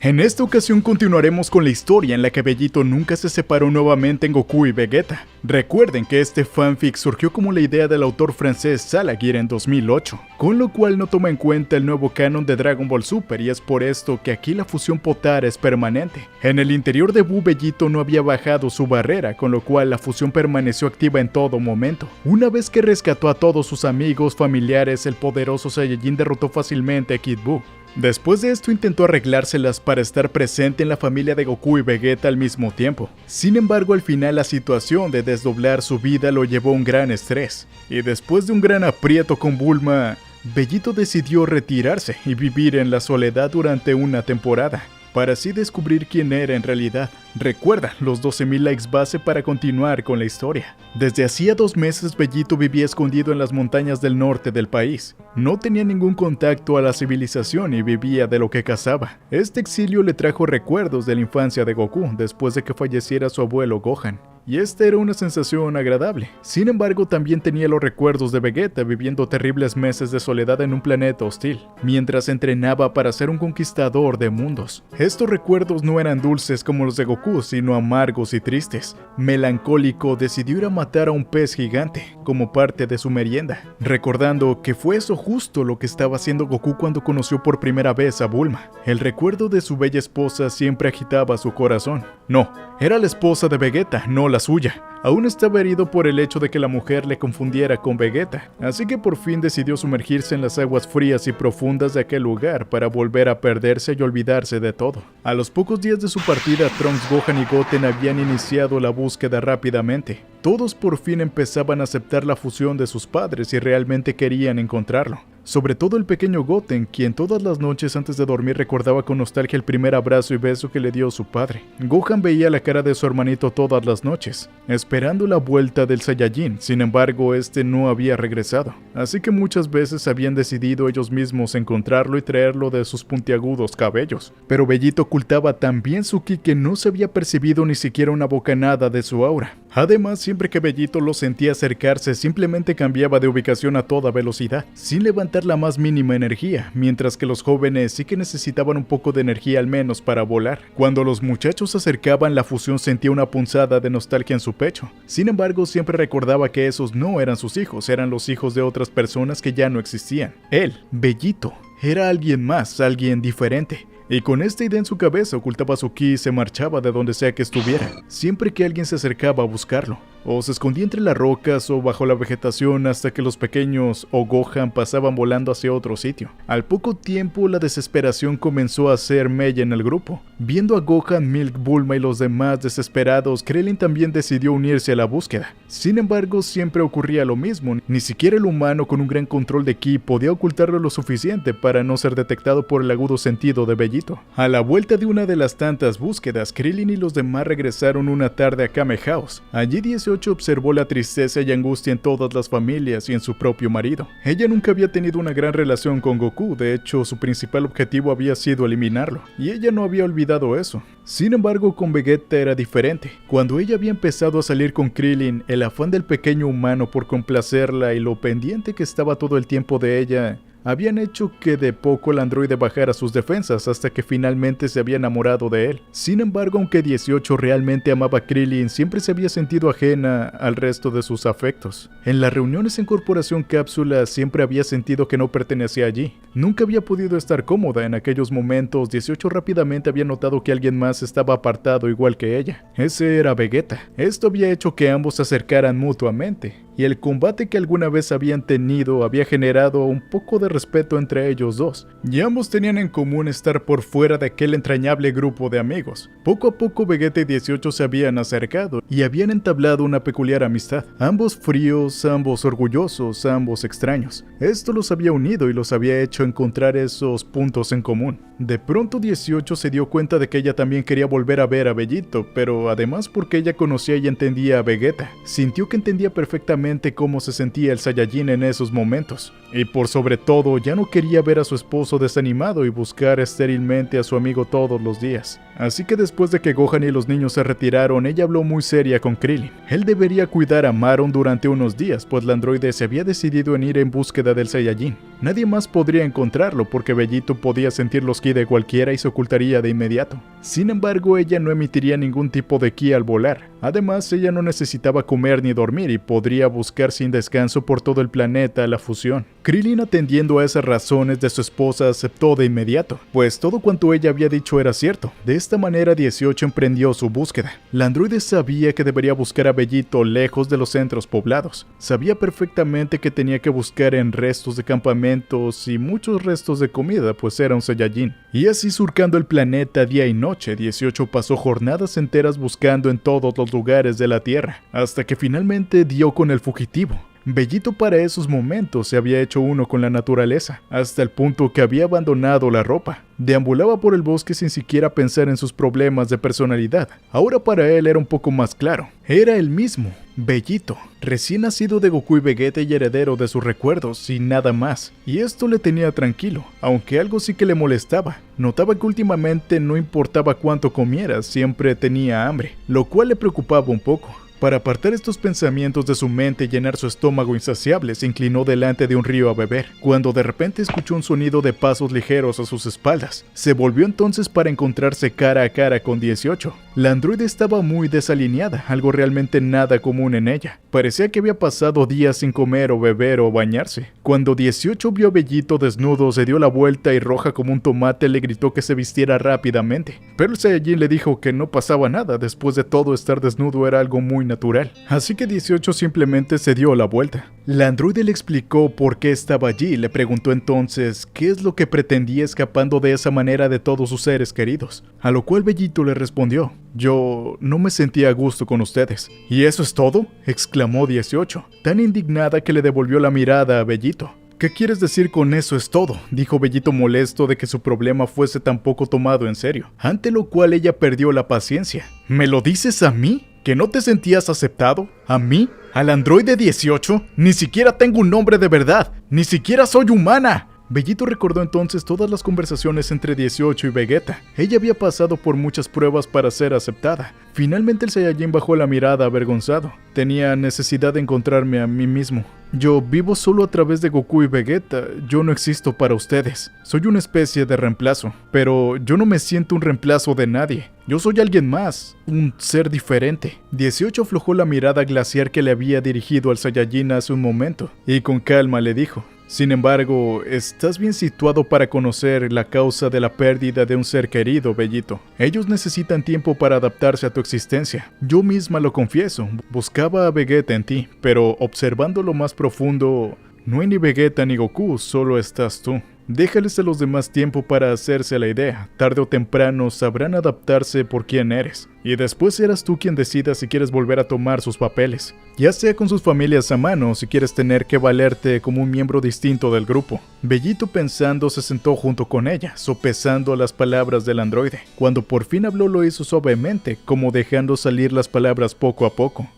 En esta ocasión continuaremos con la historia en la que Bellito nunca se separó nuevamente en Goku y Vegeta. Recuerden que este fanfic surgió como la idea del autor francés Salaguirre en 2008, con lo cual no toma en cuenta el nuevo canon de Dragon Ball Super y es por esto que aquí la fusión Potara es permanente. En el interior de Buu, Bellito no había bajado su barrera, con lo cual la fusión permaneció activa en todo momento. Una vez que rescató a todos sus amigos, familiares, el poderoso Saiyajin derrotó fácilmente a Kid Buu. Después de esto intentó arreglárselas para estar presente en la familia de Goku y Vegeta al mismo tiempo. Sin embargo, al final la situación de desdoblar su vida lo llevó a un gran estrés. Y después de un gran aprieto con Bulma, Bellito decidió retirarse y vivir en la soledad durante una temporada, para así descubrir quién era en realidad. Recuerda los 12.000 likes base para continuar con la historia. Desde hacía 2 meses Bellito vivía escondido en las montañas del norte del país. No tenía ningún contacto a la civilización y vivía de lo que cazaba. Este exilio le trajo recuerdos de la infancia de Goku después de que falleciera su abuelo Gohan. Y esta era una sensación agradable. Sin embargo, también tenía los recuerdos de Vegeta viviendo terribles meses de soledad en un planeta hostil, mientras entrenaba para ser un conquistador de mundos. Estos recuerdos no eran dulces como los de Goku, sino amargos y tristes. Melancólico, decidió ir a matar a un pez gigante, como parte de su merienda, recordando que fue eso justo lo que estaba haciendo Goku cuando conoció por primera vez a Bulma. El recuerdo de su bella esposa siempre agitaba su corazón. No, era la esposa de Vegeta, no la suya. Aún estaba herido por el hecho de que la mujer le confundiera con Vegeta, así que por fin decidió sumergirse en las aguas frías y profundas de aquel lugar para volver a perderse y olvidarse de todo. A los pocos días de su partida, Trunks, Gohan y Goten habían iniciado la búsqueda rápidamente. Todos por fin empezaban a aceptar la fusión de sus padres y realmente querían encontrarlo. Sobre todo el pequeño Goten, quien todas las noches antes de dormir recordaba con nostalgia el primer abrazo y beso que le dio su padre. Gohan veía la cara de su hermanito todas las noches, esperando la vuelta del Saiyajin. Sin embargo, este no había regresado, así que muchas veces habían decidido ellos mismos encontrarlo y traerlo de sus puntiagudos cabellos. Pero Bellito ocultaba tan bien su ki que no se había percibido ni siquiera una bocanada de su aura. Además, siempre que Bellito lo sentía acercarse, simplemente cambiaba de ubicación a toda velocidad, sin levantar la más mínima energía, mientras que los jóvenes sí que necesitaban un poco de energía al menos para volar. Cuando los muchachos se acercaban, la fusión sentía una punzada de nostalgia en su pecho. Sin embargo, siempre recordaba que esos no eran sus hijos, eran los hijos de otras personas que ya no existían. Él, Bellito, era alguien más, alguien diferente. Y con esta idea en su cabeza ocultaba su ki y se marchaba de donde sea que estuviera, siempre que alguien se acercaba a buscarlo. O se escondía entre las rocas o bajo la vegetación hasta que los pequeños o Gohan pasaban volando hacia otro sitio. Al poco tiempo la desesperación comenzó a hacer mella en el grupo. Viendo a Gohan, Milk, Bulma y los demás desesperados, Krillin también decidió unirse a la búsqueda. Sin embargo, siempre ocurría lo mismo. Ni siquiera el humano con un gran control de ki podía ocultarlo lo suficiente para no ser detectado por el agudo sentido de Bellito. A la vuelta de una de las tantas búsquedas, Krillin y los demás regresaron una tarde a Kame House. Allí 18 observó la tristeza y angustia en todas las familias y en su propio marido. Ella nunca había tenido una gran relación con Goku, de hecho su principal objetivo había sido eliminarlo, y ella no había olvidado eso. Sin embargo, con Vegeta era diferente. Cuando ella había empezado a salir con Krillin, el afán del pequeño humano por complacerla y lo pendiente que estaba todo el tiempo de ella habían hecho que de poco el androide bajara sus defensas hasta que finalmente se había enamorado de él. Sin embargo, aunque 18 realmente amaba a Krillin, siempre se había sentido ajena al resto de sus afectos. En las reuniones en Corporación Cápsula siempre había sentido que no pertenecía allí. Nunca había podido estar cómoda en aquellos momentos. 18 rápidamente había notado que alguien más estaba apartado igual que ella. Ese era Vegeta. Esto había hecho que ambos se acercaran mutuamente, y el combate que alguna vez habían tenido había generado un poco de respeto entre ellos dos, y ambos tenían en común estar por fuera de aquel entrañable grupo de amigos. Poco a poco Vegeta y 18 se habían acercado y habían entablado una peculiar amistad. Ambos fríos, ambos orgullosos, ambos extraños. Esto los había unido y los había hecho encontrar esos puntos en común. De pronto 18 se dio cuenta de que ella también quería volver a ver a Bellito, pero además porque ella conocía y entendía a Vegeta, sintió que entendía perfectamente cómo se sentía el Saiyajin en esos momentos. Y por sobre todo, ya no quería ver a su esposo desanimado y buscar estérilmente a su amigo todos los días. Así que después de que Gohan y los niños se retiraron, ella habló muy seria con Krillin. Él debería cuidar a Maron durante unos días, pues la androide se había decidido en ir en búsqueda del Saiyajin. Nadie más podría encontrarlo porque Bellito podía sentir los ki de cualquiera y se ocultaría de inmediato. Sin embargo, ella no emitiría ningún tipo de ki al volar. Además, ella no necesitaba comer ni dormir y podría buscar sin descanso por todo el planeta la fusión. Krillin, atendiendo a esas razones de su esposa, aceptó de inmediato, pues todo cuanto ella había dicho era cierto. De esta manera 18 emprendió su búsqueda. La androide sabía que debería buscar a Bellito lejos de los centros poblados. Sabía perfectamente que tenía que buscar en restos de campamentos y muchos restos de comida, pues era un Saiyajin. Y así surcando el planeta día y noche, 18 pasó jornadas enteras buscando en todos los lugares de la Tierra, hasta que finalmente dio con el fugitivo. Bellito para esos momentos se había hecho uno con la naturaleza, hasta el punto que había abandonado la ropa. Deambulaba por el bosque sin siquiera pensar en sus problemas de personalidad. Ahora para él era un poco más claro. Era el mismo, Bellito, recién nacido de Goku y Vegeta y heredero de sus recuerdos y nada más. Y esto le tenía tranquilo, aunque algo sí que le molestaba. Notaba que últimamente no importaba cuánto comiera, siempre tenía hambre, lo cual le preocupaba un poco. Para apartar estos pensamientos de su mente y llenar su estómago insaciable, se inclinó delante de un río a beber, cuando de repente escuchó un sonido de pasos ligeros a sus espaldas. Se volvió entonces para encontrarse cara a cara con 18. La androide estaba muy desalineada, algo realmente nada común en ella. Parecía que había pasado días sin comer o beber o bañarse. Cuando 18 vio a Bellito desnudo, se dio la vuelta y roja como un tomate le gritó que se vistiera rápidamente. Pero el Saiyajin le dijo que no pasaba nada, después de todo estar desnudo era algo muy natural. Así que 18 simplemente se dio la vuelta. La androide le explicó por qué estaba allí y le preguntó entonces qué es lo que pretendía escapando de esa manera de todos sus seres queridos. A lo cual Bellito le respondió: yo no me sentía a gusto con ustedes. ¿Y eso es todo?, exclamó 18, tan indignada que le devolvió la mirada a Bellito. ¿Qué quieres decir con eso es todo?, dijo Bellito molesto de que su problema fuese tan poco tomado en serio, ante lo cual ella perdió la paciencia. ¿Me lo dices a mí? ¿Que no te sentías aceptado? ¿A mí? ¿Al androide 18? Ni siquiera tengo un nombre de verdad, ni siquiera soy humana. Bellito recordó entonces todas las conversaciones entre 18 y Vegeta. Ella había pasado por muchas pruebas para ser aceptada. Finalmente el Saiyajin bajó la mirada avergonzado. Tenía necesidad de encontrarme a mí mismo. Yo vivo solo a través de Goku y Vegeta, yo no existo para ustedes. Soy una especie de reemplazo, pero yo no me siento un reemplazo de nadie. Yo soy alguien más, un ser diferente. 18 aflojó la mirada glaciar que le había dirigido al Saiyajin hace un momento, y con calma le dijo: sin embargo, estás bien situado para conocer la causa de la pérdida de un ser querido, Bellito. Ellos necesitan tiempo para adaptarse a tu existencia. Yo misma lo confieso, buscaba a Vegeta en ti, pero observando lo más profundo, no hay ni Vegeta ni Goku, solo estás tú. Déjales a los demás tiempo para hacerse la idea. Tarde o temprano sabrán adaptarse por quién eres. Y después serás tú quien decida si quieres volver a tomar sus papeles. Ya sea con sus familias a mano o si quieres tener que valerte como un miembro distinto del grupo. Bellito pensando se sentó junto con ella, sopesando las palabras del androide. Cuando por fin habló lo hizo suavemente, como dejando salir las palabras poco a poco.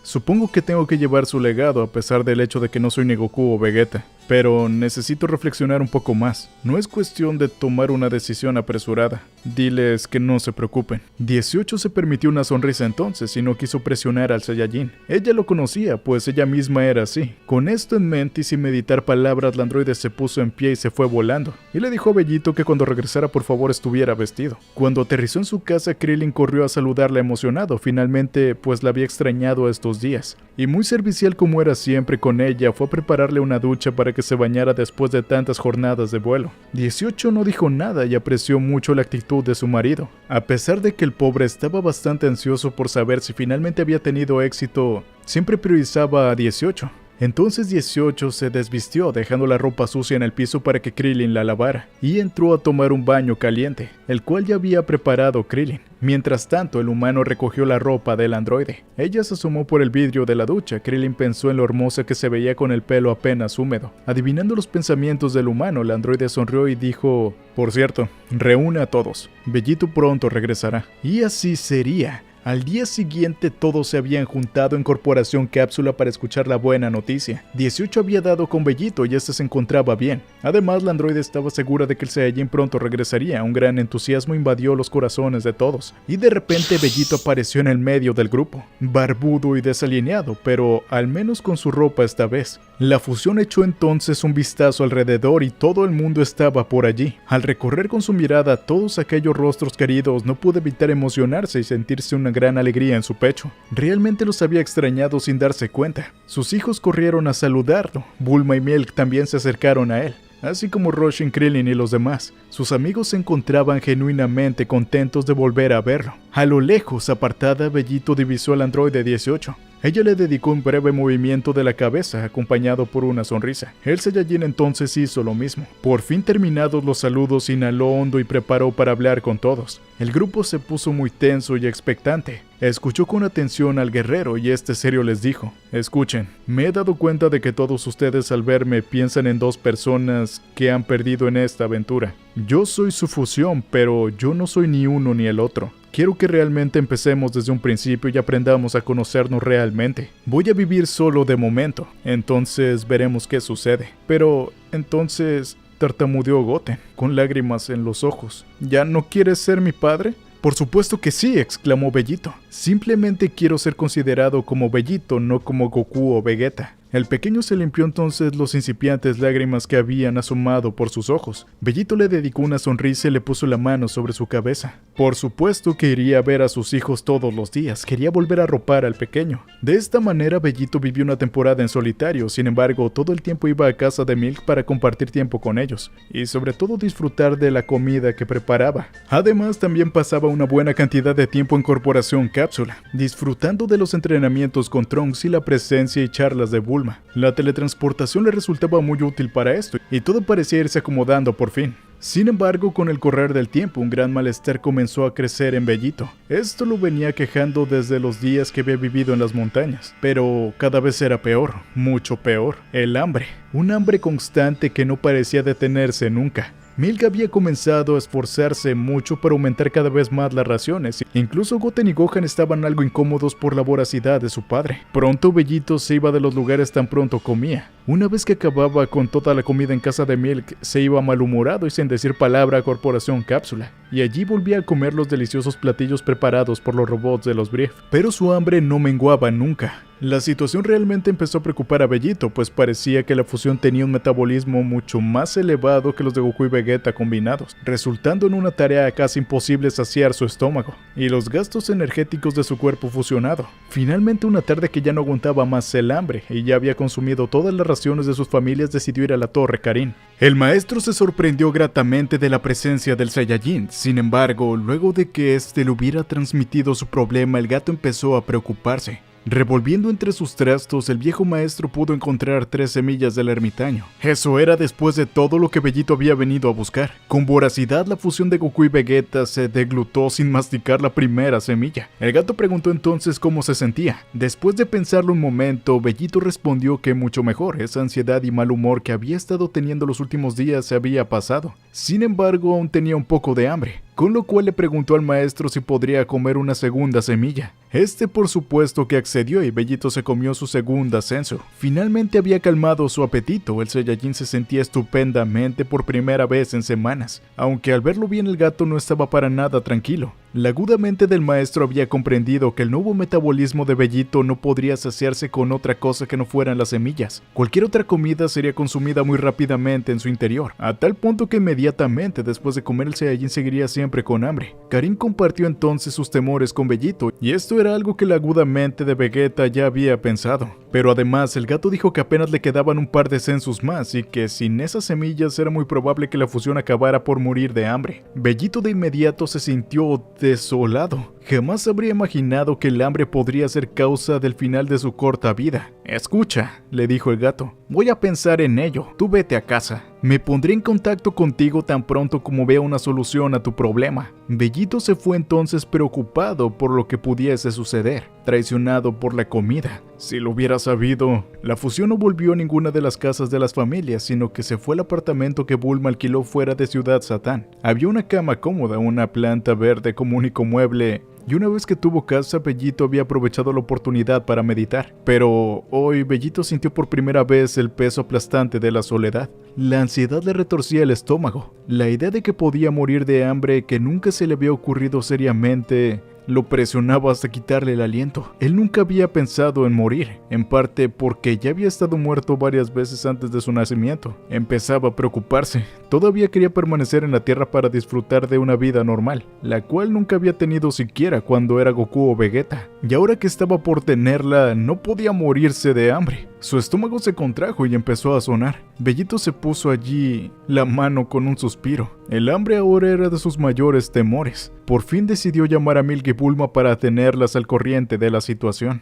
Supongo que tengo que llevar su legado a pesar del hecho de que no soy ni Goku o Vegeta. Pero necesito reflexionar un poco más. No es cuestión de tomar una decisión apresurada. Diles que no se preocupen. 18 se permitió una sonrisa entonces y no quiso presionar al Saiyajin. Ella lo conocía, pues ella misma era así. Con esto en mente y sin meditar palabras, la androide se puso en pie y se fue volando. Y le dijo a Bellito que cuando regresara por favor estuviera vestido. Cuando aterrizó en su casa, Krillin corrió a saludarla emocionado, finalmente pues la había extrañado estos días. Y muy servicial como era siempre con ella, fue a prepararle una ducha para que se bañara después de tantas jornadas de vuelo. 18 no dijo nada y apreció mucho la actitud de su marido. A pesar de que el pobre estaba bastante ansioso por saber si finalmente había tenido éxito, siempre priorizaba a 18. Entonces 18 se desvistió, dejando la ropa sucia en el piso para que Krillin la lavara, y entró a tomar un baño caliente, el cual ya había preparado Krillin. Mientras tanto, el humano recogió la ropa del androide. Ella se asomó por el vidrio de la ducha. Krillin pensó en lo hermosa que se veía con el pelo apenas húmedo. Adivinando los pensamientos del humano, el androide sonrió y dijo: por cierto, reúne a todos. Bellito pronto regresará. Y así sería. Al día siguiente todos se habían juntado en Corporación Cápsula para escuchar la buena noticia. 18 había dado con Bellito y este se encontraba bien. Además, la androide estaba segura de que el Saiyajin pronto regresaría. Un gran entusiasmo invadió los corazones de todos. Y de repente Bellito apareció en el medio del grupo, barbudo y desalineado, pero al menos con su ropa esta vez. La fusión echó entonces un vistazo alrededor y todo el mundo estaba por allí. Al recorrer con su mirada todos aquellos rostros queridos, no pudo evitar emocionarse y sentirse una gran alegría en su pecho. Realmente los había extrañado sin darse cuenta. Sus hijos corrieron a saludarlo. Bulma y Milk también se acercaron a él, así como Roshin, Krillin y los demás. Sus amigos se encontraban genuinamente contentos de volver a verlo. A lo lejos, apartada, Bellito divisó al androide 18. Ella le dedicó un breve movimiento de la cabeza, acompañado por una sonrisa. El Saiyajin entonces hizo lo mismo. Por fin terminados los saludos, inhaló hondo y preparó para hablar con todos. El grupo se puso muy tenso y expectante. Escuchó con atención al guerrero y este serio les dijo: escuchen, me he dado cuenta de que todos ustedes al verme piensan en dos personas que han perdido en esta aventura. Yo soy su fusión, pero yo no soy ni uno ni el otro. Quiero que realmente empecemos desde un principio y aprendamos a conocernos realmente. Voy a vivir solo de momento, entonces veremos qué sucede. Pero, entonces, tartamudeó Goten, con lágrimas en los ojos. ¿Ya no quieres ser mi padre? Por supuesto que sí, exclamó Bellito. Simplemente quiero ser considerado como Bellito, no como Goku o Vegeta. El pequeño se limpió entonces los incipientes lágrimas que habían asomado por sus ojos. Bellito le dedicó una sonrisa y le puso la mano sobre su cabeza. Por supuesto que iría a ver a sus hijos todos los días, quería volver a arropar al pequeño. De esta manera Bellito vivió una temporada en solitario, sin embargo todo el tiempo iba a casa de Milk para compartir tiempo con ellos, y sobre todo disfrutar de la comida que preparaba. Además también pasaba una buena cantidad de tiempo en Corporación Cápsula, disfrutando de los entrenamientos con Trunks y la presencia y charlas de Bulma. La teletransportación le resultaba muy útil para esto, y todo parecía irse acomodando por fin. Sin embargo, con el correr del tiempo, un gran malestar comenzó a crecer en Bellito. Esto lo venía quejando desde los días que había vivido en las montañas, pero cada vez era peor, mucho peor. El hambre, un hambre constante que no parecía detenerse nunca. Milk había comenzado a esforzarse mucho para aumentar cada vez más las raciones. Incluso Goten y Gohan estaban algo incómodos por la voracidad de su padre. Pronto Bellito se iba de los lugares tan pronto comía. Una vez que acababa con toda la comida en casa de Milk, se iba malhumorado y sin decir palabra a Corporación Cápsula. Y allí volvía a comer los deliciosos platillos preparados por los robots de los Brief. Pero su hambre no menguaba nunca. La situación realmente empezó a preocupar a Bellito, pues parecía que la fusión tenía un metabolismo mucho más elevado que los de Goku y Vegeta combinados, resultando en una tarea casi imposible saciar su estómago y los gastos energéticos de su cuerpo fusionado. Finalmente, una tarde que ya no aguantaba más el hambre y ya había consumido todas las raciones de sus familias, decidió ir a la Torre Karin. El maestro se sorprendió gratamente de la presencia del Saiyajin. Sin embargo, luego de que este le hubiera transmitido su problema, el gato empezó a preocuparse. Revolviendo entre sus trastos, el viejo maestro pudo encontrar 3 semillas del ermitaño. Eso era después de todo lo que Bellito había venido a buscar. Con voracidad, la fusión de Goku y Vegeta se deglutó sin masticar la primera semilla. El gato preguntó entonces cómo se sentía. Después de pensarlo un momento, Bellito respondió que mucho mejor. Esa ansiedad y mal humor que había estado teniendo los últimos días se había pasado. Sin embargo, aún tenía un poco de hambre, con lo cual le preguntó al maestro si podría comer una segunda semilla. Este por supuesto que accedió y Bellito se comió su segundo ascenso. Finalmente había calmado su apetito. El Saiyajin se sentía estupendamente por primera vez en semanas, aunque al verlo bien el gato no estaba para nada tranquilo. La aguda mente del maestro había comprendido que el nuevo metabolismo de Bellito no podría saciarse con otra cosa que no fueran las semillas. Cualquier otra comida sería consumida muy rápidamente en su interior, a tal punto que inmediatamente después de comer el Saiyajin seguiría siempre con hambre. Karin compartió entonces sus temores con Bellito, y esto era algo que la aguda mente de Vegeta ya había pensado. Pero además el gato dijo que apenas le quedaban un par de censos más y que sin esas semillas era muy probable que la fusión acabara por morir de hambre. Bellito de inmediato se sintió desolado. Jamás habría imaginado que el hambre podría ser causa del final de su corta vida. Escucha, le dijo el gato, voy a pensar en ello, tú vete a casa. Me pondré en contacto contigo tan pronto como vea una solución a tu problema. Bellito se fue entonces preocupado por lo que pudiese suceder, traicionado por la comida. Si lo hubiera sabido, la fusión no volvió a ninguna de las casas de las familias, sino que se fue al apartamento que Bulma alquiló fuera de Ciudad Satán. Había una cama cómoda, una planta verde como único mueble y una vez que tuvo casa, Bellito había aprovechado la oportunidad para meditar. Pero hoy Bellito sintió por primera vez el peso aplastante de la soledad. La ansiedad le retorcía el estómago. La idea de que podía morir de hambre, que nunca se le había ocurrido seriamente, lo presionaba hasta quitarle el aliento. Él nunca había pensado en morir, en parte porque ya había estado muerto varias veces antes de su nacimiento. Empezaba a preocuparse. Todavía quería permanecer en la Tierra para disfrutar de una vida normal, la cual nunca había tenido siquiera cuando era Goku o Vegeta. Y ahora que estaba por tenerla, no podía morirse de hambre. Su estómago se contrajo y empezó a sonar. Bellito se puso allí la mano con un suspiro. El hambre ahora era de sus mayores temores. Por fin decidió llamar a Milk y Bulma para tenerlas al corriente de la situación.